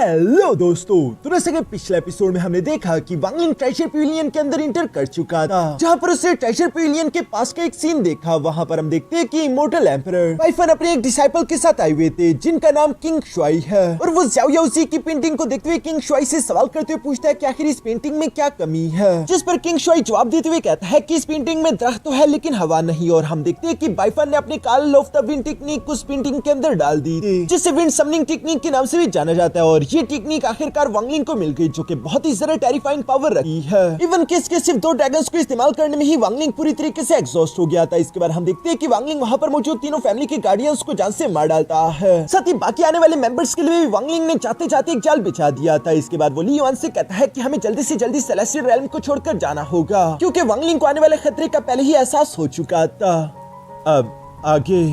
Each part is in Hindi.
हेलो दोस्तों, तो जैसे कि पिछले एपिसोड में हमने देखा कि वांगलिंग ट्रेजर पेविलियन के अंदर इंटर कर चुका था, जहाँ पर उसे ट्रेजर पेविलियन के पास का एक सीन देखा। वहाँ पर हम देखते हैं कि इमोर्टल एम्परर वाइफन अपने एक डिसाइपल के साथ आए हुए थे जिनका नाम किंग शुआई है, और वो ज़्याओ याओजी की पेंटिंग को देखते हुए किंग शुआई से सवाल करते हुए पूछता है कि आखिर इस पेंटिंग में क्या कमी है, जिस पर किंग शुआई जवाब देते हुए कहता है कि इस पेंटिंग में दरख्त तो है लेकिन हवा नहीं। और हम देखते हैं कि वाइफन ने अपनी call of the wind technique उस पेंटिंग के अंदर डाल दी थी, जिसे विंड समनिंग टेक्निक के नाम से भी जाना जाता है। और ये टेक्निक आखिरकार वांगलिंग को मिल गई, जो कि बहुत ही ज्यादा टेरिफाइंग पावर रखी है। इवन कि इसके सिर्फ 2 ड्रैगन्स को इस्तेमाल करने में ही वांगलिंग पूरी तरीके से एग्जॉस्ट हो गया था। इसके बाद हम देखते हैं कि वांगलिंग वहां पर मौजूद तीनों फैमिली के गार्डियंस को जान से मार डालता है। साथ ही बाकी आने वाले मेंबर्स के लिए भी वांगलिंग ने जाते जाते एक जाल बिछा दिया था। इसके बाद वो ली युआन से कहता है कि हमें जल्दी से जल्दी सेलेस्टियल रेल्म को छोड़कर जाना होगा, क्योंकि वांगलिंग को आने वाले खतरे का पहले ही एहसास हो चुका था। अब आगे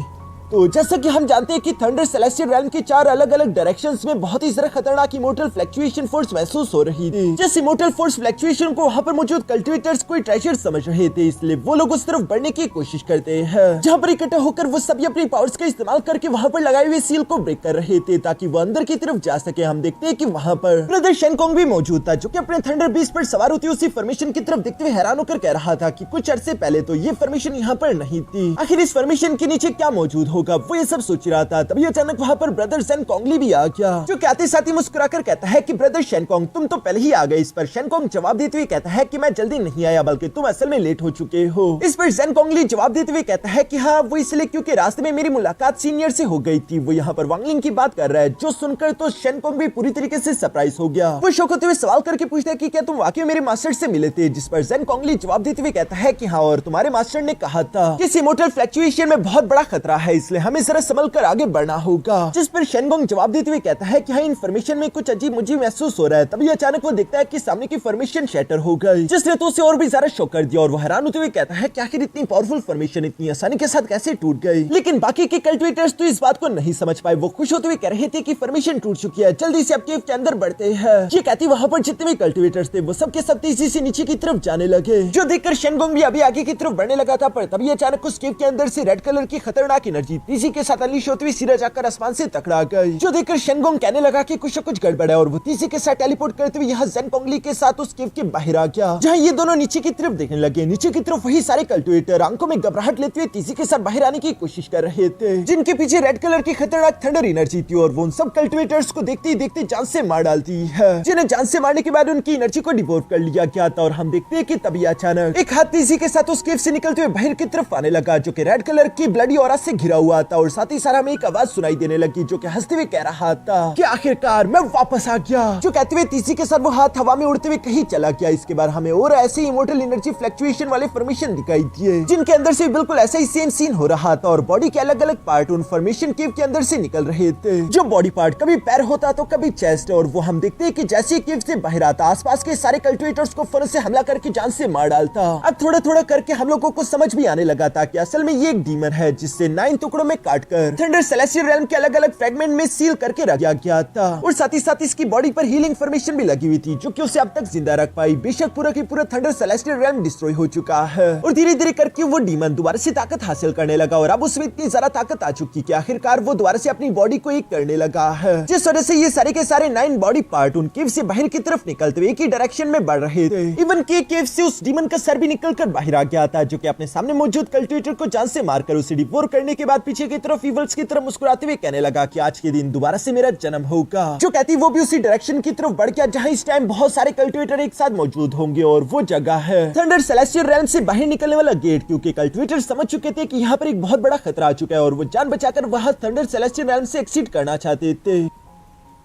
तो जैसा कि हम जानते हैं कि थंडर सेलेस्टियल रेल्म के 4 अलग अलग डायरेक्शंस में बहुत ही ज्यादा खतरनाक इमोर्टल फ्लक्चुएशन फोर्स महसूस हो रही थी। जिस इमोर्टल फोर्स फ्लक्चुएशन को वहां पर मौजूद कल्टिवेटर्स कोई ट्रेजर समझ रहे थे, इसलिए वो लोग उस तरफ बढ़ने की कोशिश करते हैं, जहां पर इकट्ठा होकर वो सभी अपनी पावर्स का इस्तेमाल करके वहां पर लगाए हुए सील को ब्रेक कर रहे थे ताकि वो अंदर की तरफ जा सके। हम देखते हैं कि वहां पर ब्रदर शेनकोंग भी मौजूद था, जो कि अपने थंडर बीस्ट पर सवार होती उसी फॉर्मेशन की तरफ देखते हुए हैरान होकर कह रहा था कि कुछ अरसे पहले तो ये फॉर्मेशन यहाँ पर नहीं थी, आखिर इस फॉर्मेशन के नीचे क्या मौजूद होगा, वो ये सब सोच रहा था। तभी अचानक वहां पर ब्रदर शेनकोंगली भी आ गया, जो कहते साथ ही मुस्कुराकर कहता है कि ब्रदर शेनकोंग तुम तो पहले ही आ गए। इस पर शेनकोंग जवाब देते हुए कहता है कि मैं जल्दी नहीं आया, बल्कि तुम असल में लेट हो चुके हो। इस पर शेनकोंगली जवाब देते हुए कहता है कि हाँ वो इसलिए क्योंकि रास्ते में मेरी मुलाकात सीनियर से हो गई थी। वो यहाँ पर वांगलिंग की बात कर रहा है, जो सुनकर तो शेनकोंग भी पूरी तरीके से सरप्राइज हो गया। वो शौक होते हुए सवाल करके पूछता है कि क्या तुम वाकई मेरे मास्टर से मिले थे, जिस पर शेनकोंगली जवाब देते हुए कहता है कि हाँ, और तुम्हारे मास्टर ने कहा था कि इस इमोर्टल फ्लक्चुएशन में बहुत बड़ा खतरा है, इसलिए हमें जरा संभल कर आगे बढ़ना होगा। जिस पर शेनगोंग जवाब देते हुए कहता है कि हाँ इन्फॉर्मेशन में कुछ अजीब मुझे महसूस हो रहा है। तभी अचानक वो देखता है कि सामने की फॉर्मेशन शैटर हो गई, जिसने तो उसे और भी ज्यादा शॉक कर दिया। और वो हैरान होते हुए कहता है कि आखिर इतनी पावरफुल फॉर्मेशन इतनी आसानी के साथ कैसे टूट गई। लेकिन बाकी के कल्टिवेटर्स तो इस बात को नहीं समझ पाए। वो खुश होते हुए कह रहे थे कि फॉर्मेशन टूट चुकी है, जल्दी से अब केव के अंदर बढ़ते हैं। ये कहती वहां पर जितने भी कल्टिवेटर्स थे वो सबके सब तेजी से नीचे की तरफ जाने लगे, जो देखकर शेनगोंग भी अभी आगे की तरफ बढ़ने लगा था। पर तभी अचानक उस केव के अंदर से रेड कलर की खतरनाक एनर्जी तेजी के साथ अनलीश होते हुए सीधा जाकर आसमान से टकरा गई, जो देखकर शेनगोंग कहने लगा कि कुछ न कुछ गड़बड़ है। और वो तेजी के साथ टेलीपोर्ट करते हुए यहाँ शेनकोंगली के साथ उस केव के बाहर आ गया, जहाँ ये दोनों नीचे की तरफ देखने लगे। नीचे की तरफ वही सारे कल्टिवेटर आंखों में घबराहट लेते हुए तेजी के साथ बाहर आने की कोशिश कर रहे थे, जिनके पीछे रेड कलर की खतरनाक थंडर एनर्जी थी। और वो उन सब कल्टिवेटर्स को देखते ही देखते जान से मार डालती है, जिन्हें जान से मारने के बाद उनकी एनर्जी को डिवोर्व कर लिया गया था। और हम देखते हैं कि तभी अचानक एक हाथ तेजी के साथ उस केव से निकलते हुए बाहर की तरफ आने लगा, जो कि रेड कलर की ब्लडी ऑरा से घिरा हुआ था। और साथ ही साथ हमें एक आवाज सुनाई देने लगी, जो कि हंसते हुए कह रहा था कि आखिरकार मैं वापस आ गया। जो कहते हुए तेजी के साथ वो हाथ हवा में उड़ते हुए कहीं चला गया। इसके बाद हमें और ऐसे ही इमोर्टल एनर्जी फ्लक्चुएशन वाले फॉर्मेशन दिखाई दिए, जिनके अंदर से बिल्कुल ऐसा ही सेम सीन हो रहा था। और बॉडी के अलग अलग पार्ट उन फॉर्मेशन केव के अंदर से निकल रहे थे, जो बॉडी पार्ट कभी पैर होता तो कभी चेस्ट। और वो हम देखते हैं कि जैसे केव से बाहर आता, आसपास के सारे कल्टिवेटर्स को फौरन से हमला करके जान से मार डालता। अब थोड़ा थोड़ा करके हम लोगों को समझ भी आने लगा था कि असल में ये एक डीमन है, जिससे 9 टुकड़ों में काटकर थंडर सेलेस्टियल रेल्म के अलग अलग फ्रेगमेंट में सील करके रखा गया था। और साथ ही साथ इसकी बॉडी पर हीलिंग फॉर्मेशन भी लगी हुई थी, जो कि उसे अब तक जिंदा रख पाई। बेशक पूरा की पूरा थंडर सेलेस्टियल रेल्म डिस्ट्रॉय हो चुका है, और धीरे धीरे करके वो डीमन दोबारा से ताकत हासिल करने लगा। और अब उसमें इतनी ज्यादा ताकत आ चुकी कि आखिरकार वो दोबारा से अपनी बॉडी को एक करने लगा है, जिस वजह से ये सारे के सारे 9 बॉडी पार्ट उन केव से बाहर की तरफ निकलते हुए एक ही डायरेक्शन में बढ़ रहे थे। इवन के केव से उस डीमन का सर भी निकलकर बाहर आ गया था, जो कि अपने सामने मौजूद कल्टिवेटर को जान से मारकर उसे डिवोर करने के बाद पीछे की तरफ ईवल्स की तरफ मुस्कुराते हुए कहने लगा कि आज के दिन दोबारा से मेरा जन्म होगा। जो कहती वो भी उसी डायरेक्शन की तरफ बढ़ गया, जहां इस टाइम बहुत सारे कल्टिवेटर एक साथ मौजूद होंगे। और वो जगह है थंडर सेलेस्टियल रेल्म से बाहर निकलने वाला गेट, क्योंकि कल्टिवेटर समझ चुके थे कि यहाँ पर एक बहुत बड़ा खतरा आ चुका है, और वो जान बचाकर वहां थंडर सेलेस्टियल रेल्म से एग्जिट करना चाहते थे।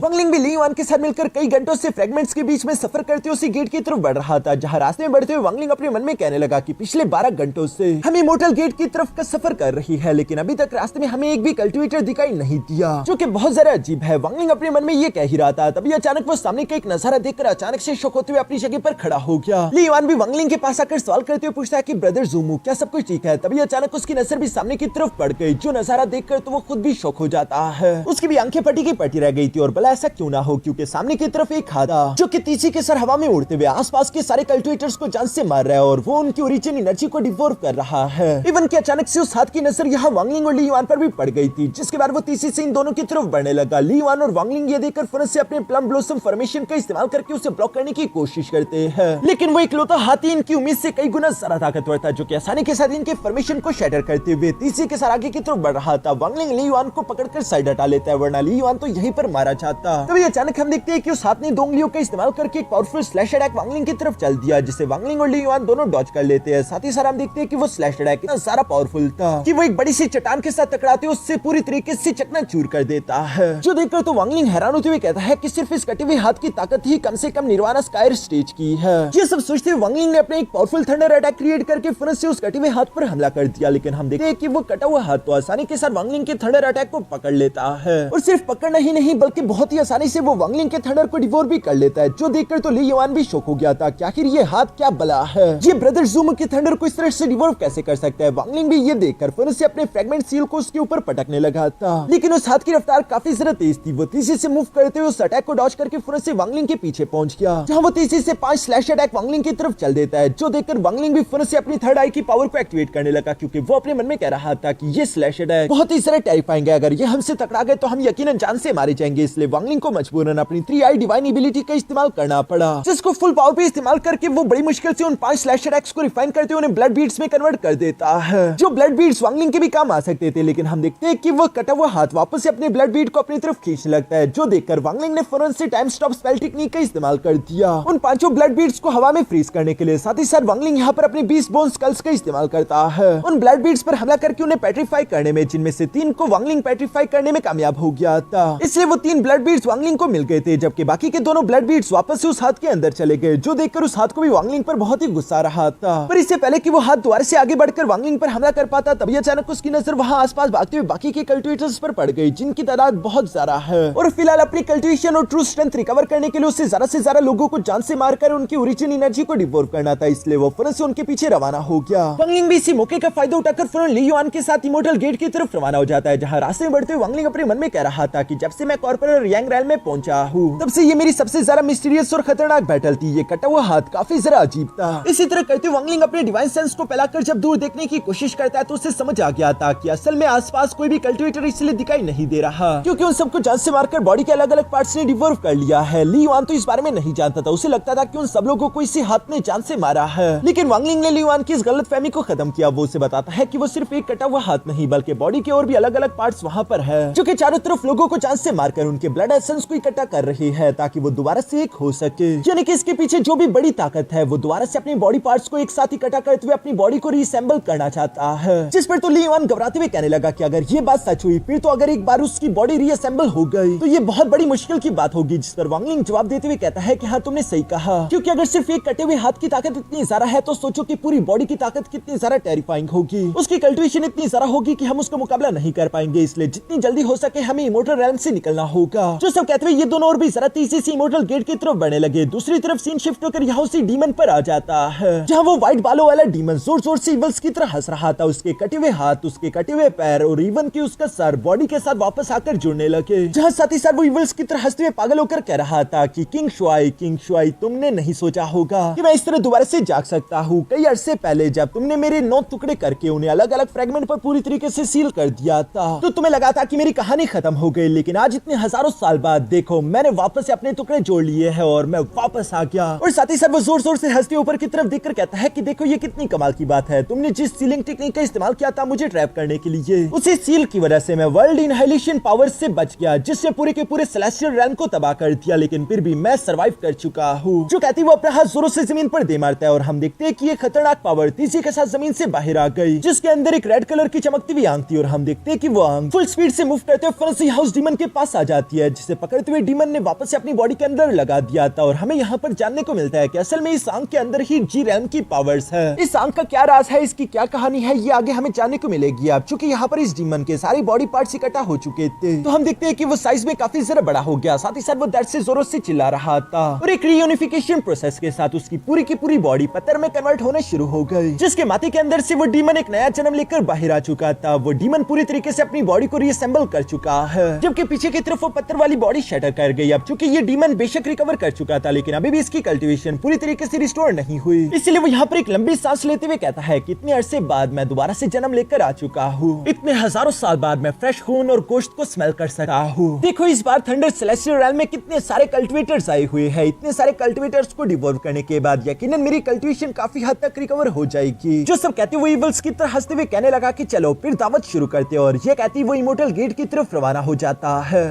वांगलिंग भी ली युआन के साथ मिलकर कई घंटों से फ्रेगमेंट्स के बीच में सफर करते हुए उसी गेट की तरफ बढ़ रहा था, जहां रास्ते में बढ़ते हुए वांगलिंग अपने मन में कहने लगा कि पिछले 12 घंटों से हम इमोर्टल गेट की तरफ का सफर कर रही है, लेकिन अभी तक रास्ते में हमें एक भी कल्टिवेटर दिखाई नहीं दिया, जो कि बहुत ज्यादा अजीब है। वांगलिंग अपने मन में ये कह ही रहा था, तभी अचानक वो सामने का एक नजारा देखकर अचानक से शॉक होते हुए अपनी जगह पर खड़ा हो गया। ली युआन भी वांगलिंग के पास आकर सवाल करते हुए पूछता है कि ब्रदर ज़ूमू क्या सब कुछ ठीक है। तभी अचानक उसकी नजर भी सामने की तरफ पड़ गई, जो नजारा देखकर तो वो खुद भी शॉक हो जाता है। उसकी भी आंखें फटी की पटी रह गई थी, और भला ऐसा क्यों ना हो, क्योंकि सामने की तरफ एक हाथ था जो कि तीसी के सर हवा में उड़ते हुए आसपास के सारे कल्टिवेटर्स को जान से मार रहा है और वो उनकी ओरिजिन एनर्जी को डिवोर्व कर रहा है। इवन कि अचानक से उस हाथ की नजर यहाँ वांगलिंग और ली युआन पर भी पड़ गई थी, जिसके बाद वो तीसी से इन दोनों की तरफ बढ़ने लगा। ली युआन और वांगलिंग ये देखकर फौरन से अपने प्लम ब्लॉसम फॉर्मेशन का इस्तेमाल करके उसे ब्लॉक करने की कोशिश करते हैं, लेकिन वो इकलौता हाथी इनकी उम्मीद से कई गुना ज्यादा ताकतवर था, जो कि आसानी के साथ इनके फॉर्मेशन को शैटर करते हुए तीसी के साथ आगे की तरफ बढ़ रहा था। वांगलिंग ली युआन को पकड़कर साइड हटा लेता है, वरना ली युआन तो यहीं पर मारा जाता। तभी अचानक हम देखते हैं कि उस हाथ ने दो उंगलियों का इस्तेमाल करके एक पावरफुल स्लैश अटैक वांगलिंग की तरफ चल दिया, जिसे वांगलिंग और ली युआन दोनों डॉज कर लेते हैं। साथ ही साथ हम देखते हैं कि वो स्लैश अटैक इतना सारा पावरफुल था कि वो एक बड़ी सी चट्टान के साथ टकराते उससे पूरी तरीके से चकनाचूर कर देता है, जो देखकर तो वांगलिंग हैरान होते हुए कहता है कि सिर्फ इस कटे हुए हाथ की ताकत ही कम से कम निर्वाणा स्कायर स्टेज की है। ये सब सोचते हुए वांगलिंग ने अपने एक पावरफुल थंडर अटैक क्रिएट करके फौरन से उस कटे हुए हाथ पर हमला कर दिया, लेकिन हम देखते हैं कि वो कटा हुआ हाथ तो आसानी के साथ वांगलिंग के थंडर अटैक को पकड़ लेता है, और सिर्फ पकड़ना ही नहीं बल्कि बहुत ही आसानी से वो वांगलिंग के थंडर को डिवोर भी कर लेता है, जो देखकर तो ली युआन भी शॉक हो गया था कि आखिर ये हाथ क्या बला है, ये ब्रदर ज़ूम के थंडर को इस तरह से डिवोर कैसे कर सकता है। वांगलिंग भी ये देखकर फौरन से अपने फ्रैगमेंट सील को उसके ऊपर पटकने लगा था, लेकिन उस हाथ की रफ्तार काफी ज्यादा तेज थी। वो तेजी से मूव करते हुए उस अटैक को डॉज करके फौरन से वांगलिंग के पीछे पहुंच गया, जहां वो तेजी से 5 स्लैश अटैक वांगलिंग की तरफ चल देता है, जो देखकर वांगलिंग भी फौरन से अपनी थर्ड आई की पावर को एक्टिवेट करने लगा, क्योंकि वो अपने मन में कह रहा था कि ये स्लैश अटैक बहुत ही ज्यादा टेरिफाइंग है, अगर ये हमसे टकरा गए तो हम यकीनन जान से मारे जाएंगे। इसलिए वांगलिंग को मजबूरन अपनी 3 आई डिवाइन एबिलिटी का इस्तेमाल करना पड़ा, जिसको फुल पावर पे इस्तेमाल करके वो बड़ी मुश्किल से उन 5 स्लैश अटैक्स को रिफाइन करते हुए उन्हें ब्लड बीड्स में कन्वर्ट कर देता है, जो ब्लड बीड्स वांगलिंग के भी काम आ सकते थे। लेकिन हम देखते हैं कि वो कटा हुआ हाथ वापस से अपने ब्लड बीड को अपनी तरफ खींचने लगता है, जो देखकर वांगलिंग ने फौरन से टाइम स्टॉप स्पेल टेक्निक का इस्तेमाल कर दिया उन 5 ब्लड बीड्स को हवा में फ्रीज करने के लिए। साथ ही साथ वांगलिंग यहाँ पर अपने 20 बोन स्कल्स का इस्तेमाल करता है उन ब्लड बीड्स पर हमला करके उन्हें पेट्रीफाई करने में, जिनमें से 3 को वांगलिंग पेट्रीफाई करने में कामयाब हो गया था। इसलिए वो 3 ब्लड बीड्स वांगलिंग को मिल गए थे, जबकि बाकी के दोनों ब्लड बीड्स वापस से उस हाथ के अंदर चले गए, जो देखकर उस हाथ को भी वांगलिंग पर बहुत ही गुस्सा आ रहा था। पर इससे पहले कि वो हाथ दोबारा से आगे बढ़कर वांगलिंग पर हमला कर पाता, तभी अचानक उसकी नजर वहां आसपास भागते हुए बाकी के कल्टिवेटर्स पर पड़ गई, जिनकी तादाद बहुत ज्यादा है, और फिलहाल अपनी कल्टिवेशन और ट्रू स्ट्रेंथ रिकवर करने के लिए उसे ज्यादा से ज्यादा लोगों को जान से मारकर उनकी ओरिजिन एनर्जी को डिवोर करना था। इसलिए वो फौरन से उनके पीछे रवाना हो गया। वांगलिंग भी इसी मौके का फायदा उठाकर फौरन ली युआन के साथ इमोर्टल गेट की तरफ रवाना हो जाता है, जहां रास्ते में बढ़ते हुए वांगलिंग अपने मन में कह रहा था कि जब से मैं कॉर्पोरल यांग रैल में पहुंचा हूं, तब से ये मेरी सबसे ज्यादा मिस्टीरियस और खतरनाक बैटल थी। ये कटा हुआ हाथ काफी जरा अजीब था। इसी तरह करते हुए वांगलिंग अपने डिवाइन सेंस को फैलाकर जब दूर देखने की कोशिश करता है, तो उसे समझ आ गया था कि असल में आसपास कोई भी कल्टिवेटर इसलिए दिखाई नहीं दे रहा क्योंकि उन सबको जान से मारकर बॉडी के अलग अलग पार्ट्स ने डिवोर्व कर लिया है। ली युआन तो इस बारे में नहीं जानता था, उसे लगता था कि उन सब लोगों को इसी हाथ ने जान से मारा है, लेकिन वांगलिंग ने ली युआन की इस गलतफहमी को खत्म किया। वो उसे बताता है कि वो सिर्फ एक कटा हुआ हाथ नहीं बल्कि बॉडी के और भी अलग अलग पार्ट्स वहां पर है, जो कि चारों तरफ लोगों को जान से मारकर उनके ब्लड एसेंस को इकट्ठा कर रही है, ताकि वो दोबारा से एक हो सके। यानी कि इसके पीछे जो भी बड़ी ताकत है वो दोबारा से अपनी बॉडी पार्ट्स को एक साथ इकट्ठा करते हुए अपनी बॉडी को रीअसेंबल करना चाहता है। जिस पर तो ली युआन घबराते हुए कहने लगा कि अगर ये बात सच हुई, फिर तो अगर एक बार उसकी बॉडी रीअसेंबल हो गई तो ये बहुत बड़ी मुश्किल की बात होगी। जिस पर वांगलिंग जवाब देते हुए कहता है कि हाँ, तुमने सही कहा, क्योंकि अगर सिर्फ एक कटे हुए हाथ की ताकत इतनी ज्यादा है तो सोचो कि पूरी बॉडी की ताकत कितनी ज्यादा टेरिफाइंग होगी। उसकी कल्टिवेशन इतनी ज्यादा होगी कि हम उसका मुकाबला नहीं कर पाएंगे। इसलिए जितनी जल्दी हो सके हमें इमोर्टल रैल्म से निकलना होगा। जो सब कहते हुए ये दोनों और भी जरा तेजी से इमोर्टल गेट की तरफ बढ़ने लगे। दूसरी तरफ सीन शिफ्ट होकर यहाँ उसी डीमन पर आ जाता है, जहाँ वो व्हाइट बालों वाला डीमन जोर जोर से इवल्स की तरह हंस रहा था। उसके कटे हुए हाथ, उसके कटे हुए पैर और इवन की उसका सर बॉडी के साथ वापस आकर जुड़ने लगे, जहाँ साथ ही साथ वो इवल्स की तरह हंसते हुए पागल होकर कह रहा था कि किंग शुआई, तुमने नहीं सोचा होगा कि मैं इस तरह दोबारा से जाग सकता हूँ। कई अरसे पहले जब तुमने मेरे 9 टुकड़े करके उन्हें अलग अलग फ्रेगमेंट पर पूरी तरीके से सील कर दिया था, तो तुम्हें लगा था कि मेरी कहानी खत्म हो गई, लेकिन आज इतने हजारों साल बाद देखो मैंने वापस से अपने टुकड़े जोड़ लिए हैं और मैं वापस आ गया। और साथ ही साथ वो जोर जोर से हंसते ऊपर की तरफ देखकर कहता है कि देखो ये कितनी कमाल की बात है, तुमने जिस सीलिंग टेक्निक का इस्तेमाल किया था मुझे ट्रैप करने के लिए, उसी सील की वजह से मैं वर्ल्ड इनहाइलेशन पावर से बच गया, जिससे पूरे के पूरे सेलेस्टियल रैम को तबाह कर दिया, लेकिन फिर भी मैं सर्वाइव कर चुका हूँ। जो कहती वो अपना हाथ जोरों से जमीन पर दे मारता है और हम देखते हैं कि ये खतरनाक पावर तीसरी के साथ जमीन से बाहर आ गई, जिसके अंदर एक रेड कलर की चमकती हुई आंख थी, और हम देखते हैं कि वो आंख फुल स्पीड से मूव करते हुए फौरन से हाउस डीमन के पास आ जाती है, जिसे पकड़ते हुए डीमन ने वापस से अपनी बॉडी के अंदर लगा दिया था। और हमें यहाँ पर जानने को मिलता है कि असल में इस आंख के अंदर ही जी रैम की पावर्स है। इस आंख का क्या राज है, इसकी क्या कहानी है, ये आगे हमें जानने को मिलेगी। अब चूंकि यहाँ पर इस डीमन के सारे बॉडी पार्ट्स इकट्ठा हो चुके थे, तो हम देखते हैं कि वो साइज में काफी ज्यादा बड़ा हो गया, साथ ही साथ वो दर्द से जोरों से चिल्ला रहा था, और एक रीयूनिफिकेशन प्रोसेस के साथ उसकी पूरी की पूरी बॉडी पत्थर में कन्वर्ट होने शुरू हो गई, जिसके माथे के अंदर से वो डीमन एक नया जन्म लेकर बाहर आ चुका था। वो डीमन पूरी तरीके से अपनी बॉडी को रीअसेंबल कर चुका है, जबकि पीछे की तरफ वो पत्थर पत्थर वाली बॉडी शटर कर गई। अब चूंकि ये डीमन बेशक रिकवर कर चुका था, लेकिन अभी भी इसकी कल्टीवेशन पूरी तरीके से रिस्टोर नहीं हुई। इसलिए वो यहाँ पर एक लंबी सांस लेते हुए कहता है कि इतने अरसे बाद मैं दोबारा से जन्म लेकर आ चुका हूँ। इतने हजारों साल बाद मैं फ्रेश खून और गोश्त को स्मेल कर सकता हूँ। देखो इस बार थंडर सेलेस्टियल रेल्म में कितने सारे कल्टीवेटर्स आए हुए हैं। इतने सारे कल्टीवेटर्स को डिवॉल्व करने के बाद यकीनन मेरी कल्टीवेशन काफी हद तक रिकवर हो जाएगी। जो सब कहते हुए इवल्स की तरह हंसते हुए कहने लगा कि चलो फिर दावत शुरू करते, और ये कहती वो इमोर्टल गेट की तरफ रवाना हो जाता है।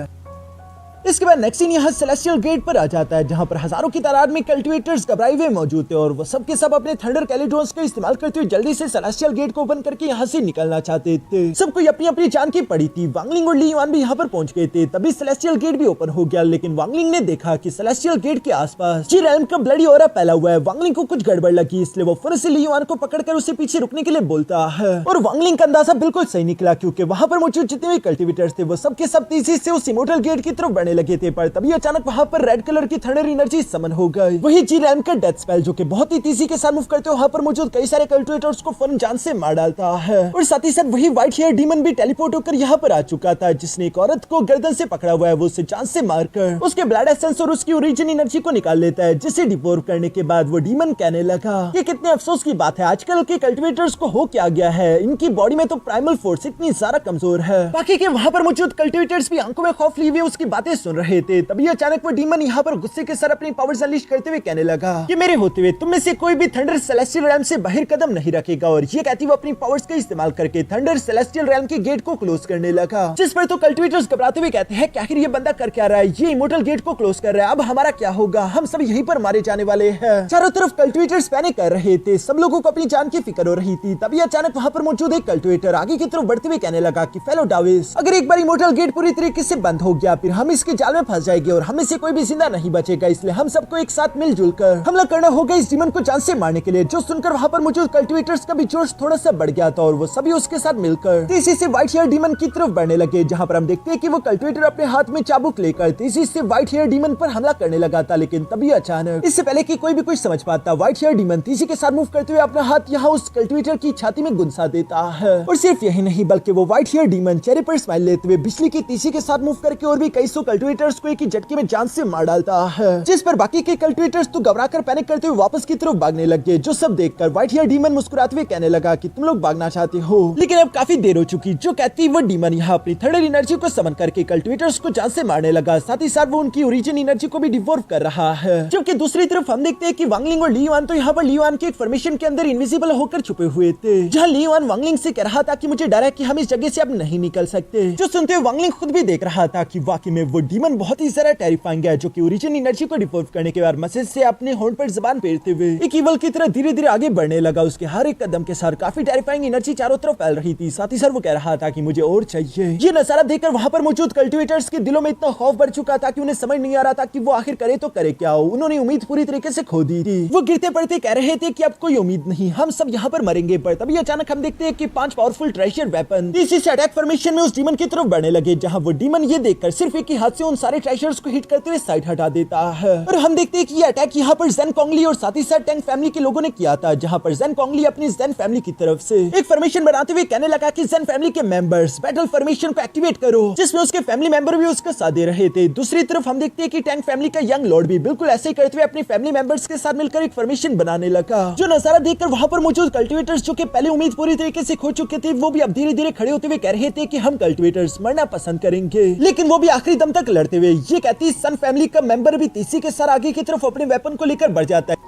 इसके बाद नेक्स्ट सीन यहाँ सेलेस्टियल गेट पर आ जाता है, जहाँ पर हजारों की तादाद में कल्टीवेटर्स घबराए हुए मौजूद थे, और वो सब के सब अपने थंडर कैलिड्रोन्स का इस्तेमाल करते हुए जल्दी से सेलेस्टियल गेट को ओपन करके यहाँ से निकलना चाहते थे। सबको अपनी अपनी जान की पड़ी थी। वांगलिंग और ली युआन भी यहाँ पर पहुंच गए थे। तभी सेलेस्टियल गेट भी ओपन हो गया, लेकिन वांगलिंग ने देखा कि सेलेस्टियल गेट के आसपास जी रेल्म का ब्लडी ऑरा फैला हुआ है। वांगलिंग को कुछ गड़बड़ लगी, इसलिए वो फिर से ली युआन को पकड़कर उसे पीछे रुकने के लिए बोलता है। और वांगलिंग का अंदाजा बिल्कुल सही निकला, क्योंकि वहाँ पर मौजूद जितने भी कल्टीवेटर्स थे वो सब के सब तेजी से उस इमोर्टल गेट की तरफ बढ़ने लगे थे। पर तभी अचानक वहां पर रेड कलर की थंडर एनर्जी समन हो गई। वही जी रैम का डेथ स्पेल, जो कि बहुत ही तेजी के साथ मूव करते हुए वहां पर मौजूद कई सारे कल्टीवेटर्स को फन जान से मार डालता है। और साथ ही साथ वही व्हाइट हेयर डीमन भी टेलीपोर्ट होकर यहाँ पर आ चुका था, जिसने एक औरत को गर्दन से पकड़ा हुआ है। वो उसे जान से मारकर उसके ब्लड एसेंस और उसकी ओरिजिन एनर्जी को निकाल लेता है, जिसे डिवोर करने के बाद वो डीमन कहने लगा ये कितने अफसोस की बात है, आजकल के कल्टीवेटर्स को हो क्या गया है। इनकी बॉडी में तो प्राइमल फोर्स इतनी ज्यादा कमजोर है। बाकी के वहां पर मौजूद कल्टीवेटर्स भी आंखों में खौफ लिए हुए उसकी बातें सुन रहे थे। तभी अचानक वो डीमन यहाँ पर गुस्से के साथ अपनी पावर्स अनलीश करते हुए कहने लगा कि मेरे होते हुए तुम में से कोई भी थंडर सेलेस्टियल रेल्म से बाहर कदम नहीं रखेगा। और ये कहती वो अपनी पावर्स का इस्तेमाल करके थंडर सेलेस्टियल रेल्म के गेट को क्लोज करने लगा। जिस पर तो कल्टीवेटर्स घबराते हुए कहते हैं कि आखिर ये बंदा कर क्या रहा है, ये इमोर्टल गेट को क्लोज कर रहा है, अब हमारा क्या होगा, हम सब यहीं पर मारे जाने वाले हैं। चारों तरफ कल्टीवेटर्स पैनिक कर रहे थे, सब लोगों को अपनी जान की फिक्र हो रही थी। तभी अचानक वहां पर मौजूद एक कल्टीवेटर आगे की तरफ बढ़ते हुए कहने लगा कि फेलो डाविस, अगर एक बार इमोर्टल गेट पूरी तरीके से बंद हो गया फिर हम इसके जाल में फंस जाएंगे और हमें से कोई भी जिंदा नहीं बचेगा। इसलिए हम सबको एक साथ मिलजुल कर हमला करना होगा इस डीमन को जान से मारने के लिए। जो सुनकर वहां पर मौजूद कल्टीवेटर्स का भी जोश थोड़ा सा बढ़ गया था और वो सभी उसके साथ मिलकर तेजी से व्हाइट हेयर डीमन की तरफ बढ़ने लगे। जहां पर हम देखते हैं कि वो कल्टीवेटर अपने हाथ में चाबुक लेकर तेजी से व्हाइट हेयर डीमन पर हमला करने लगा था। लेकिन तभी अचानक, इससे पहले कि कोई भी कुछ समझ पाता, व्हाइट हेयर डीमन तेजी के साथ मूव करते हुए अपना हाथ यहाँ उस कल्टीवेटर की छाती में गुंसा देता है। और सिर्फ यही नहीं बल्कि वो व्हाइट हेयर डीमन चेहरे पर स्माइल लेते हुए बिजली की तेजी के साथ मूव करके और भी कई सौ कल्टीवेटर्स को एक ही झटके में जान से मार डालता है। जिस पर बाकी के कल्टीवेटर्स तो घबराकर पैनिक करते हुए वापस की तरफ भागने लगे। जो सब देखकर व्हाइट हेयर डीमन मुस्कुराते हुए कहने लगा कि तुम लोग भागना चाहते हो, लेकिन अब काफी देर हो चुकी। जो कहती वो डीमन यहाँ अपनी थंडर एनर्जी को समन करके कल्टीवेटर्स को जान से मारने लगा। साथ ही साथ वो उनकी ओरिजिन एनर्जी को भी डिवॉल्व कर रहा है। जबकि दूसरी तरफ हम देखते हैं कि वांगलिंग और ली युआन तो यहाँ पर ली युआन के एक फॉर्मेशन के अंदर इनविजिबल होकर छुपे हुए थे। जहाँ ली युआन वांगलिंग से कह रहा था कि मुझे डर है कि हम इस जगह से अब नहीं निकल सकते। जो सुनते हुए वांगलिंग खुद भी देख रहा था कि वाकई में वो डीमन बहुत ही ज्यादा टेरिफाइंग है, जो कि ओरिजिन एनर्जी को डिवॉल्व करने के बाद मैसेज से अपने होंठ पर जुबान फेरते हुए एक इवल की तरह धीरे धीरे आगे बढ़ने लगा। उसके हर एक कदम के साथ काफी टेरिफाइंग एनर्जी चारों तरफ फैल रही थी। साथ ही साथ वो कह रहा था कि मुझे और चाहिए। ये नजारा देखकर वहां पर मौजूद कल्टीवेटर्स के दिलों में इतना खौफ बढ़ चुका था कि उन्हें समझ नहीं आ रहा था कि वो आखिर करे तो करे क्या। उन्होंने उम्मीद पूरी तरीके से खो दी थी। वो गिरते पड़ते कह रहे थे कि अब कोई उम्मीद नहीं, हम सब यहाँ पर मरेंगे। पर तभी अचानक हम देखते हैं कि 5 पावरफुल ट्रेजर वेपन इसी से अटैक फॉर्मेशन में उस डीमन की तरफ बढ़ने लगे। जहाँ वो डीमन ये देखकर सिर्फ एक ही हाथ से उन सारे ट्रेजर्स को हिट करते हुए साइड हटा देता है। और हम देखते हैं कि ये अटैक यहाँ पर जेन कोंगली और साथ ही साथ टैंग फैमिली के लोगों ने किया था। जहाँ पर जेन कोंगली अपनी जेन फैमिली की तरफ से एक फॉर्मेशन बनाते हुए कहने लगा कि जेन फैमिली के मेंबर्स बैटल फॉर्मेशन को एक्टिवेट करो, जिसमें उसके फैमिली मेंबर भी उसका साथ दे रहे थे। दूसरी तरफ हम देखते हैं कि टैंग फैमिली का यंग लॉर्ड भी बिल्कुल ऐसे ही करते हुए अपने फैमिली मेंबर्स के साथ मिलकर एक फॉर्मेशन बनाने लगा। जो नजारा देखकर वहां पर मौजूद कल्टीवेटर्स, जो कि पहले उम्मीद पूरी तरीके से खो चुके थे, वो भी अब धीरे धीरे खड़े होते हुए कह रहे थे कि हम कल्टीवेटर्स मरना पसंद करेंगे। लेकिन वो भी आखिरी दम तक लड़ते हुए ये कहती सन फैमिली का मेंबर भी तेजी के साथ आगे की तरफ अपने वेपन को लेकर बढ़ जाता है।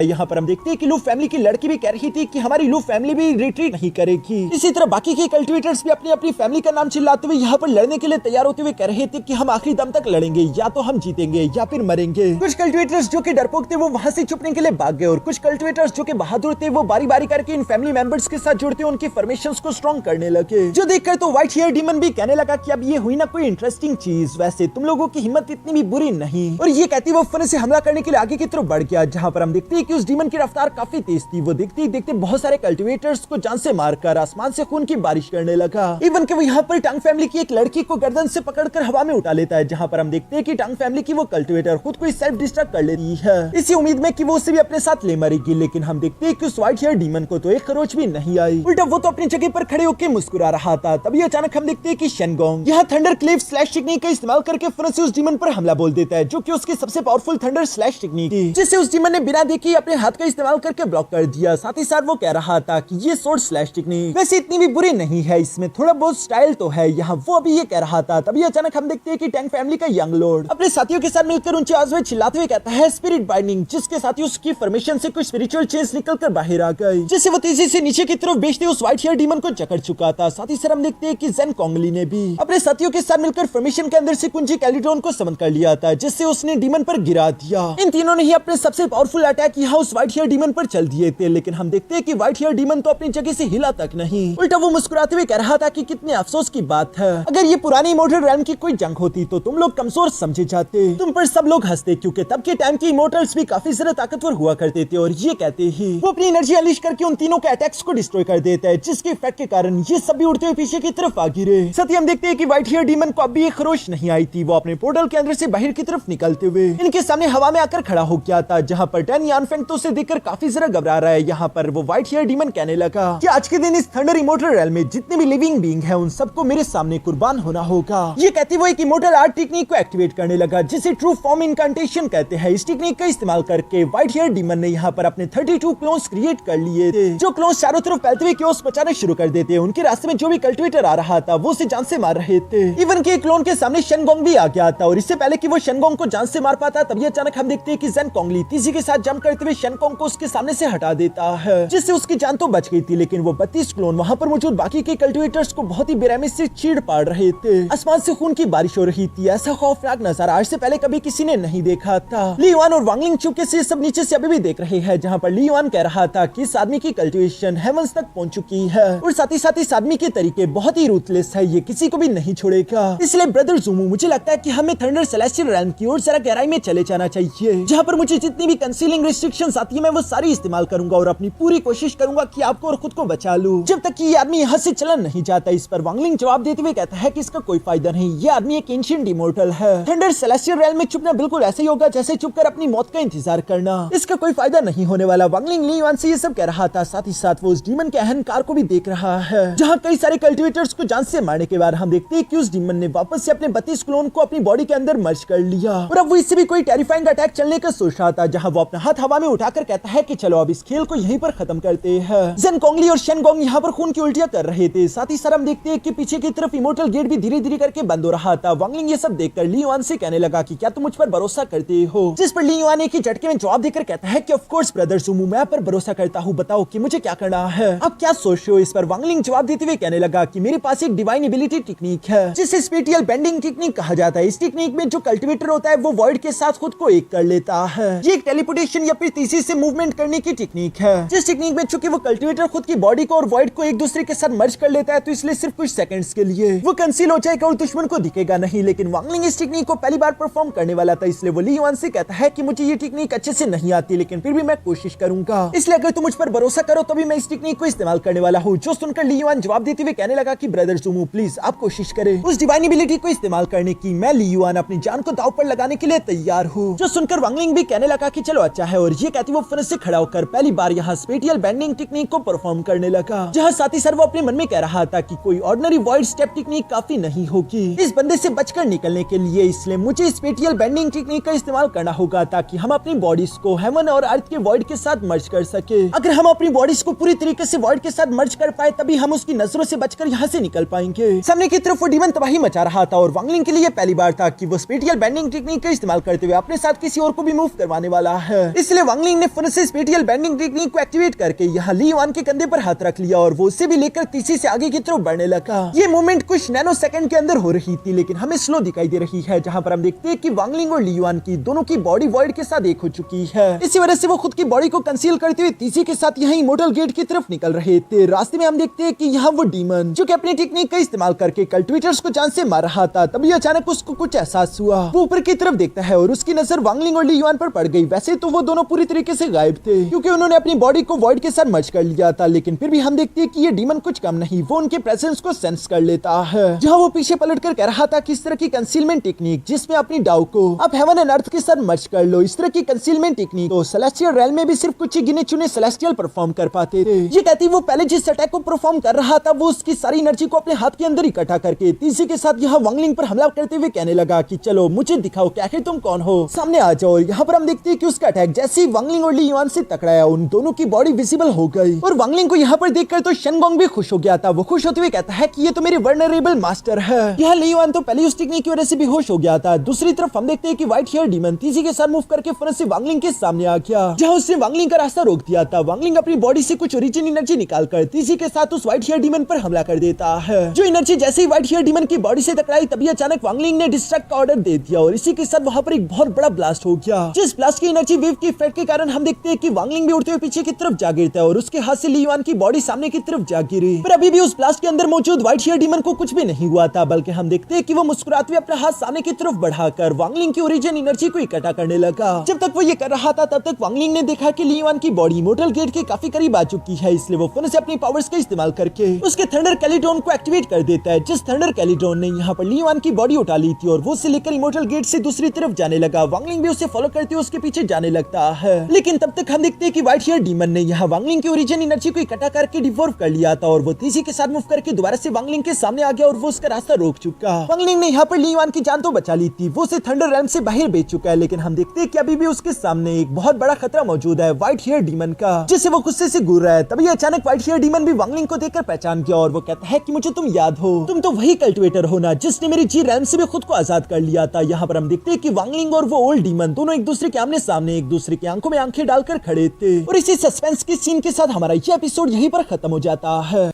यहाँ पर हम देखते हैं कि लू फैमिली की लड़की भी कह रही थी कि हमारी लू फैमिली भी रिट्रीट नहीं करेगी। इसी तरह बाकी के कल्टीवेटर्स भी अपनी अपनी फैमिली का नाम चिल्लाते हुए यहाँ पर लड़ने के लिए तैयार होते हुए कह रहे थे कि हम आखिरी दम तक लड़ेंगे, या तो हम जीतेंगे या फिर मरेंगे। कुछ कल्टीवेटर्स जो कि डरपोक थे वो वहाँ से छुपने के लिए भाग गए और कुछ कल्टीवेटर्स जो कि बहादुर थे वो बारी बारी करके इन फैमिली मेंबर्स के साथ जुड़ते उनके फॉर्मेशंस को स्ट्रॉन्ग करने लगे। जो देखकर तो व्हाइट हेयर डीमन भी कहने लगा कि अब ये हुई ना कोई इंटरेस्टिंग चीज, वैसे तुम लोगों की हिम्मत इतनी भी बुरी नहीं। और ये कहती वो फन से हमला करने के लिए आगे की तरफ बढ़ गया। जहाँ पर हम देखते हैं कि उस डीमन की रफ्तार काफी तेज थी। वो देखते ही देखते बहुत सारे कल्टिवेटर्स को जान से मारकर आसमान से खून की बारिश करने लगा। इवन कि वो यहाँ पर टंग फैमिली की एक लड़की को गर्दन से पकड़कर हवा में उठा लेता है, जहाँ पर हम देखते हैं कि टंग फैमिली की वो कल्टिवेटर खुद को सेल्फ डिस्ट्रक्ट कर लेती है, इसी उम्मीद में कि वो उसे भी अपने साथ ले मरेगी। लेकिन हम देखते हैं कि उस व्हाइट हेयर डीमन को तो एक खरोच भी नहीं आई, उल्टा वो तो अपनी जगह पर खड़े होकर मुस्कुरा रहा था। तभी अचानक हम देखते हैं कि शेनगोंग यहाँ थंडर क्लेव स्लैश टेक्निक का इस्तेमाल करके फिर से उस डीमन पर हमला बोल देता है, जो कि उसकी सबसे पावरफुल थंडर स्लैश टेक्निक थी, जिससे उस डीमन ने बिना देखे अपने हाथ का इस्तेमाल करके ब्लॉक कर दिया। साथ ही साथ वो कह रहा था कि ये सोर्ड स्लैश टेक्निक वैसे इतनी भी बुरी नहीं है, इसमें थोड़ा बहुत स्टाइल तो है। यहाँ वो अभी ये कह रहा था, तभी अचानक हम देखते हैं कि टैंग फैमिली का यंग लॉर्ड अपने साथियों के साथ मिलकर ऊंची आवाज में चिल्लाते हुए कहता है स्पिरिट बाइंडिंग, जिसके साथ ही उसकी फॉर्मेशन से कुछ स्पिरिचुअल चेंज निकलकर बाहर आ गई, जिससे वो तेजी से नीचे की तरफ बेचते उस व्हाइट हेयर डीमन को जकड़ चुका था। साथ ही साथ हम देखते हैं कि जेन कोंगली ने भी अपने साथियों के साथ मिलकर फॉर्मेशन के अंदर से कुंजी कैलिट्रॉन को समन कर लिया था, जिससे उसने डीमन पर गिरा दिया। इन तीनों ने ही अपने सबसे पावरफुल अटैक यहाँ उस व्हाइट हेयर डीमन पर चल दिए थे। लेकिन हम देखते हैं कि व्हाइट हेयर डीमन तो अपनी जगह से हिला तक नहीं, उल्टा वो मुस्कुराते हुए कह रहा था कि कितने अफसोस की बात है, अगर ये पुरानी इमोर्टल रैम की कोई जंग होती तो तुम लोग कमजोर समझे जाते, तुम पर सब लोग हंसते, क्योंकि तब के टाइम के इमोर्टल्स भी काफी ज्यादा ताकतवर हुआ करते थे। और ये कहते ही वो अपनी एनर्जी अनलीश करके उन तीनों के अटैक्स को डिस्ट्रॉय कर देता है, जिसके इफेक्ट के कारण ये सब भी उड़ते हुए पीछे की तरफ आ गिरे। साथ ही हम देखते हैं कि व्हाइट हेयर डीमन को अब भी एक खरोच नहीं आई थी, वो अपने पोर्टल के अंदर से बाहर की तरफ निकलते हुए इनके सामने हवा में आकर खड़ा हो गया था, जहाँ पर डैन यानफेंग तो उसे देखकर काफी जरा घबरा रहा है। यहाँ पर वो व्हाइट हेयर डीमन कहने लगा कि आज के दिन इस थंडर इमोर्टल रेल में जितने भी लिविंग बीइंग हैं उन सबको मेरे सामने कुर्बान होना होगा। ये कहते वो एक इमोर्टल आर्ट टेक्निक को एक्टिवेट करने लगा, जिसे ट्रू फॉर्म इनकांटेशन कहते हैं। इस टेक्निक का इस्तेमाल करके व्हाइट हेयर डीमन ने यहाँ पर अपने 32 क्लोन्स क्रिएट कर लिए थे, जो क्लोन्स चारों तरफ फैलते हुए क्योस बचाने शुरू कर देते। उनके रास्ते में जो भी कल्टिवेटर आ रहा था वो उसे जान से मार रहे थे। इवन के क्लोन के सामने शेनगोंग भी आ गया था, और इससे पहले कि वो शेनगोंग को जान से मार पाता तभी अचानक हम देखते हैं कि जेन कोंगली तेजी के साथ जंप करते हुए शेनगोंग को उसके सामने से हटा देता है, जिससे उसकी जान तो बच गई थी। लेकिन वो 32 क्लोन वहाँ पर मौजूद बाकी के कल्टिवेटर्स को बहुत ही बेरहमी से चीड़ पाड़ रहे थे। आसमान से खून की बारिश हो रही थी। ऐसा खौफनाक नजारा आज से पहले कभी किसी ने नहीं देखा था। ली युआन और वांग लिंग चुपके से सब नीचे से अभी भी देख रहे हैं, जहाँ पर ली युआन कह रहा था कि इस आदमी की कल्टिवेशन हेवंस तक पहुंच चुकी है, और साथ ही इस आदमी के तरीके बहुत ही रूथलेस है, ये किसी को भी नहीं छोड़ेगा। इसलिए ब्रदर ज़ूमू, मुझे लगता है कि हमें थंडर सेलेस्टियल रेल्म की ओर जरा गहराई में चले जाना चाहिए, जहाँ पर मुझे जितनी भी कंसीलिंग रिस्ट्रिक्शंस आती है मैं वो सारी इस्तेमाल करूंगा और अपनी पूरी कोशिश करूंगा कि आपको और खुद को बचा लूं, जब तक कि ये आदमी यहाँ से चला नहीं जाता। इस पर वांग लिंग जवाब देते हुए कहता है कि इसका कोई फायदा नहीं, ये आदमी एक एंशिएंट इमोर्टल है। थंडर सेलेस्टियल रेल्म में चुपना बिल्कुल ऐसे ही होगा जैसे चुपकर अपनी मौत का इंतजार करना, इसका कोई फायदा नहीं होने वाला। वांग लिंग ली युआन से ये सब कह रहा था, साथ ही साथ वो उस डीमन के अहंकार को भी देख रहा है, जहाँ कई सारे कल्टिवेटर्स को जान से मारने के बाद हम देखते हैं कि उस डीमन ने वापस से अपने 32 क्लोन को अपनी बॉडी के अंदर मर्ज कर लिया, और अब वो इससे भी कोई टेरिफाइंग अटैक चलने का सोच रहा था, जहाँ वो अपना हाथ हवा में उठाकर कहता है कि चलो अब इस खेल को यहीं पर खत्म करते हैं। जेन कोंगली और शेनगोंग यहाँ पर खून की उल्टियां कर रहे थे। साथ ही साथ हम देखते हैं कि पीछे की तरफ इमोर्टल गेट भी धीरे धीरे करके बंद हो रहा था। वांग लिंग ये सब देखकर ली युआन से कहने लगा कि क्या तुम मुझ पर भरोसा करते हो, जिस पर ली युआन एक ही झटके में जवाब देकर कहता है कि ऑफ कोर्स ब्रदर ज़ूमू, मैं पर भरोसा करता हूँ, बताओ कि मुझे क्या करना है, अब क्या सोच रहे हो। इस पर वांग लिंग जवाब देते हुए कहने लगा कि मेरे पास एक डिवाइन एबिलिटी टेक्निक है, जिसे स्पेटियल बेंडिंग टेक्निक कहा जाता है। इस टेक्निक में जो कल्टिवेटर होता है वो वॉइड के साथ खुद को एक कर लेता है। ये एक टेलीपोर्टेशन या फिर तेजी से मूवमेंट करने की टेक्निक है, जिस टेक्निक में चूंकि वो कल्टिवेटर खुद की बॉडी को और वॉइड को एक दूसरे के साथ मर्ज कर लेता है, तो इसलिए सिर्फ कुछ सेकंड्स के लिए वो कंसील हो जाएगा और दुश्मन को दिखेगा नहीं। लेकिन वांग लिंग इस टेक्निक को पहली बार परफॉर्म करने वाला था, इसलिए वो ली युआन से कहता है कि मुझे ये टेक्निक अच्छे से नहीं आती, लेकिन फिर भी मैं कोशिश करूंगा, इसलिए अगर तुम मुझ पर भरोसा करो तो भी मैं इस टेक्निक को इस्तेमाल करने वाला हूँ। जो सुनकर ली युआन जवाब देते हुए कहने लगा कि ब्रदर ज़ूमू प्लीज आप कोशिश करें उस डिवाइन एबिलिटी को इस्तेमाल करने की, मैं ली युआन अपनी जान को दांव पर लगाने के लिए तैयार हूँ। जो सुनकर वांग लिंग भी कहने लगा कि चलो अच्छा है, और ये कहती वो फिर से खड़ा होकर पहली बार यहाँ स्पेटियल बेंडिंग टेक्निक को परफॉर्म करने लगा, जहाँ साथ ही साथ वो अपने मन में कह रहा था कि कोई ऑर्डिनरी वॉइड स्टेप टेक्निक काफी नहीं होगी इस बंदे से बचकर निकलने के लिए, इसलिए मुझे स्पेटियल बेंडिंग टेक्निक का इस्तेमाल करना होगा ताकि हम अपनी बॉडीज को हेवन और अर्थ के वॉइड के साथ मर्ज कर सके। अगर हम अपनी बॉडीज को पूरी तरीके से वॉइड के साथ मर्ज कर पाए तभी हम उसकी नजरों से बचकर यहाँ से निकल पाएंगे। सामने की तरफ वो डीमन तबाही मचा रहा था, और वांग लिंग के लिए पहली बार था कि वो स्पेटियल बेंडिंग टेक्निक का इस्तेमाल करते हुए अपने साथ किसी और को भी मूव करवाने वाला है। इसलिए वांग लिंग ने फिर से स्पेटियल बेंडिंग टेक्निक को एक्टिवेट करके यहाँ ली युआन के कंधे पर हाथ रख लिया, और वो उससे भी लेकर तीसरी से आगे की तरफ बढ़ने लगा। ये मूवमेंट कुछ नैनो सेकंड के अंदर हो रही थी, लेकिन हमें स्लो दिखाई दे रही है, जहाँ पर हम देखते हैं कि वांग लिंग और ली युआन की दोनों की बॉडी वॉइड के साथ एक हो चुकी है। इसी वजह से वो खुद की बॉडी को कंसील करते हुए तीसरी के साथ यहाँ इमोर्टल गेट की तरफ निकल रहे थे। रास्ते में हम देखते हैं कि यहाँ वो डीमन जो कि अपनी टेक्निक का इस्तेमाल करके कल्टिवेटर्स को जान से मार रहा था, तभी अचानक उसको कुछ एहसास हुआ। वो ऊपर की तरफ देखता है और उसकी नजर वांग लिंग और ली युआन पर पड़ गई। वैसे तो वो दोनों पूरी तरीके से गायब थे क्योंकि उन्होंने अपनी बॉडी को वॉइड के साथ मर्ज कर लिया था। लेकिन फिर भी हम देखते हैं कि ये डीमन कुछ कम नहीं, वो उनके प्रेजेंस को सेंस कर लेता है। जहाँ वो पीछे पलटकर कह रहा था कि इस तरह की कंसीलमेंट टेक्निक जिसमें अपनी डाउ को आप हेवन एंड अर्थ के साथ मर्ज कर लो, इस तरह की कंसीलमेंट टेक्निक तो सेलेस्टियल रेल में भी सिर्फ कुछ ही गिने चुने सेलेस्टियल परफॉर्म कर पाते थे। ये कहती वो पहले जिस अटैक को परफॉर्म कर रहा था वो उसकी सारी एनर्जी को अपने हाथ के अंदर इकट्ठा करके तीसरे के साथ यहाँ वांगलिंग पर हमला करते हुए कहने लगा कि चलो मुझे दिखाओ कि आखिर तुम कौन हो, सामने आ जाओ। यहाँ पर हम देखते हैं कि उसका अटैक जैसे ही वांगलिंग और ली युआन से टकराया उन दोनों की बॉडी विजिबल हो गई और वांगलिंग को यहाँ पर देखकर तो शेनगोंग भी खुश हो गया था। वो खुश होते हुए कहता है कि ये तो मेरे वर्नरेबल मास्टर है। यह ली युआन तो पहले उस टेक्निक की वजह से बेहोश हो गया था। दूसरी तरफ हम देखते हैं कि व्हाइट हेयर डीमन तीसरी के साथ मूव करके फौरन से वांगलिंग के सामने आ गया, जहाँ उसने वांगलिंग का रास्ता रोक दिया था। वांगलिंग अपनी बॉडी से कुछ ओरिजिन एनर्जी निकालकर तीसरी के साथ उस व्हाइट हेयर डीमन पर हमला कर देता है। जो एनर्जी जैसे ही व्हाइट हेयर डीमन की बॉडी से टकराई तभी अचानक वांगलिंग ने डिस्ट्रैक्ट का ऑर्डर दे दिया और इसी के साथ वहाँ पर एक बहुत बड़ा ब्लास्ट हो गया। जिस ब्लास्ट की एनर्जी वेव की इफेक्ट के कारण हम देखते हैं कि वांगलिंग भी उड़ते हुए पीछे की तरफ जा गिरता है और उसके हाथ से ली युआन की बॉडी सामने की तरफ जा गिरी। पर अभी भी उस ब्लास्ट के अंदर मौजूद व्हाइट हेयर डीमन को कुछ भी नहीं हुआ था, बल्कि हम देखते हैं कि वो मुस्कुराते हुए अपना हाथ सामने की तरफ बढ़ाकर वांगलिंग की ओरिजिन एनर्जी को इकट्ठा करने लगा। जब तक वो ये कर रहा था तब तक वांगलिंग ने देखा कि ली युआन की बॉडी मोटल गेट के काफी करीब आ चुकी है, इसलिए वो फिर से अपनी पावर्स का इस्तेमाल करके उसके थंडर कैलिड्रोन को एक्टिवेट कर देता है। जिस थंडर कैलिड्रोन ने यहाँ पर ली युआन की बॉडी उठा ली थी और वो उसे लेकर इमोर्टल गेट से दूसरी तरफ जाने लगा। वांगलिंग भी उसे फॉलो करते हुए उसके पीछे जाने लगता है। लेकिन तब तक हम देखते हैं कि व्हाइट हेयर डीमन ने यहाँ वांगलिंग की ओरिजिन एनर्जी को इकट्ठा करके डिवॉल्व कर लिया था और वो तीसरी के साथ मूव करके दोबारा से वांगलिंग के सामने आ गया और वो उसका रास्ता रोक चुका। वांगलिंग ने यहाँ पर ली युआन की जान तो बचा ली थी, वो उसे थंडर रैम से बाहर भेज चुका है। लेकिन हम देखते हैं कि अभी भी उसके सामने एक बहुत बड़ा खतरा मौजूद है व्हाइट हेयर डीमन का, जिससे वो गुस्से से घूर रहा है। तभी अचानक व्हाइट हेयर डीमन भी वांगलिंग को देखकर पहचान गया और वो कहता है कि मुझे तुम याद हो, तुम तो वही कल्टिवेटर हो ना जिसने मेरी जी रैम से भी खुद को आजाद कर लिया था। यहाँ पर हम देखते हैं कि वांगलिंग और वो ओल्ड डीमन दोनों एक दूसरे के आमने सामने एक दूसरे की आंखों में आंखें डालकर खड़े थे और इसी सस्पेंस के सीन के साथ हमारा ये एपिसोड यहीं पर खत्म हो जाता है।